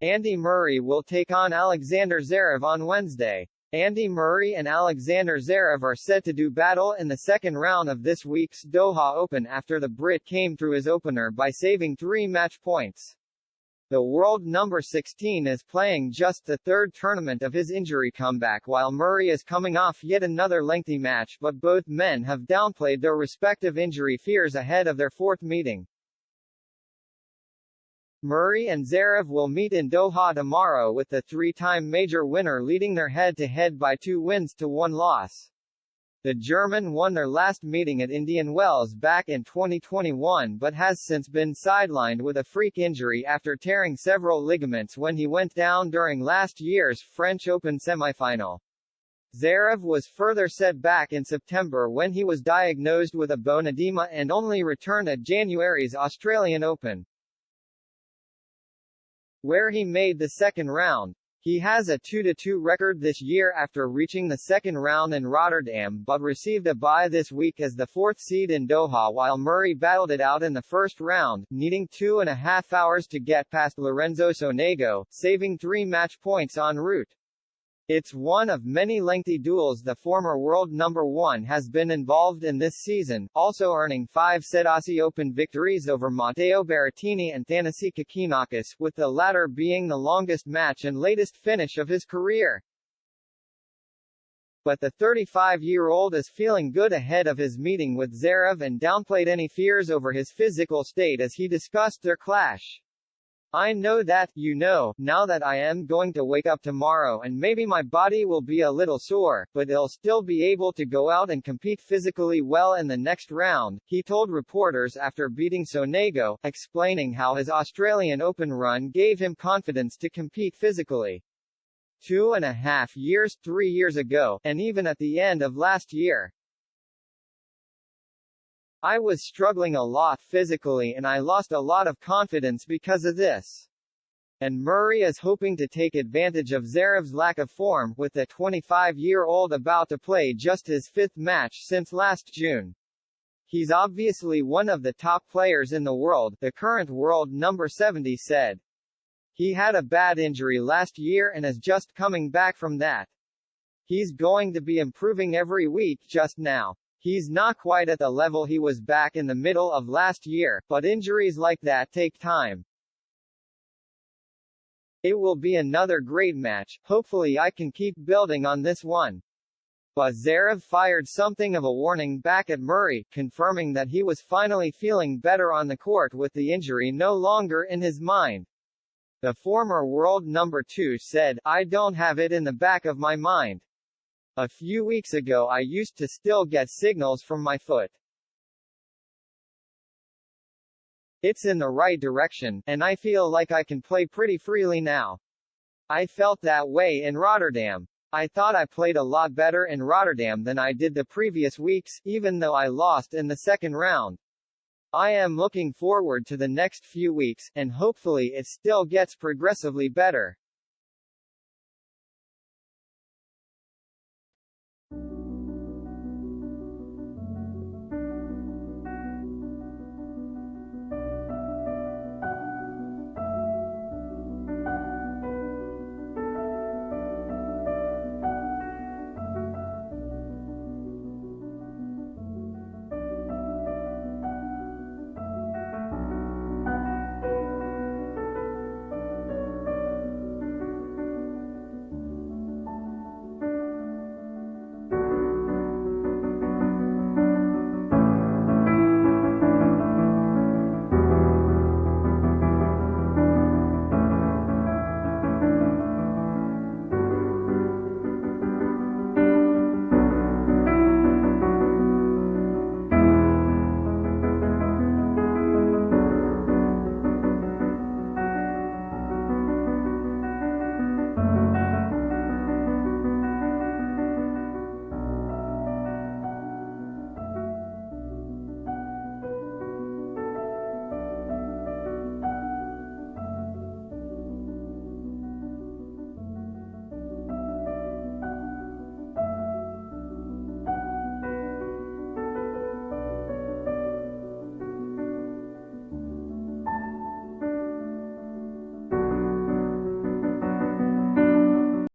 Andy Murray will take on Alexander Zverev on Wednesday. Andy Murray and Alexander Zverev are set to do battle in the second round of this week's Doha Open after the Brit came through his opener by saving 3 match points. The world number 16 is playing just the third tournament of his injury comeback while Murray is coming off yet another lengthy match, but both men have downplayed their respective injury fears ahead of their fourth meeting. Murray and Zverev will meet in Doha tomorrow with the 3-time major winner leading their head-to-head by 2 wins to 1 loss. The German won their last meeting at Indian Wells back in 2021 but has since been sidelined with a freak injury after tearing several ligaments when he went down during last year's French Open semifinal. Zverev was further set back in September when he was diagnosed with a bone edema and only returned at January's Australian Open, where he made the second round. He has a 2-2 record this year after reaching the second round in Rotterdam but received a bye this week as the 4th seed in Doha while Murray battled it out in the first round, needing 2.5 hours to get past Lorenzo Sonego, saving 3 match points en route. It's one of many lengthy duels the former world number 1 has been involved in this season, also earning 5 Aussie Open victories over Matteo Berrettini and Thanasi Kokkinakis, with the latter being the longest match and latest finish of his career. But the 35-year-old is feeling good ahead of his meeting with Zverev and downplayed any fears over his physical state as he discussed their clash. "I know that, now that I am going to wake up tomorrow and maybe my body will be a little sore, but I'll still be able to go out and compete physically well in the next round," he told reporters after beating Sonego, explaining how his Australian Open run gave him confidence to compete physically. 2.5 years, 3 years ago, and even at the end of last year, I was struggling a lot physically and I lost a lot of confidence because of this. And Murray is hoping to take advantage of Zverev's lack of form, with the 25-year-old about to play just his 5th match since last June. "He's obviously one of the top players in the world," the current world number 70 said. "He had a bad injury last year and is just coming back from that. He's going to be improving every week just now. He's not quite at the level he was back in the middle of last year, but injuries like that take time. It will be another great match, hopefully I can keep building on this one." But Zverev fired something of a warning back at Murray, confirming that he was finally feeling better on the court with the injury no longer in his mind. The former world number 2 said, "I don't have it in the back of my mind. A few weeks ago I used to still get signals from my foot. It's in the right direction, and I feel like I can play pretty freely now. I felt that way in Rotterdam. I thought I played a lot better in Rotterdam than I did the previous weeks, even though I lost in the second round. I am looking forward to the next few weeks, and hopefully it still gets progressively better."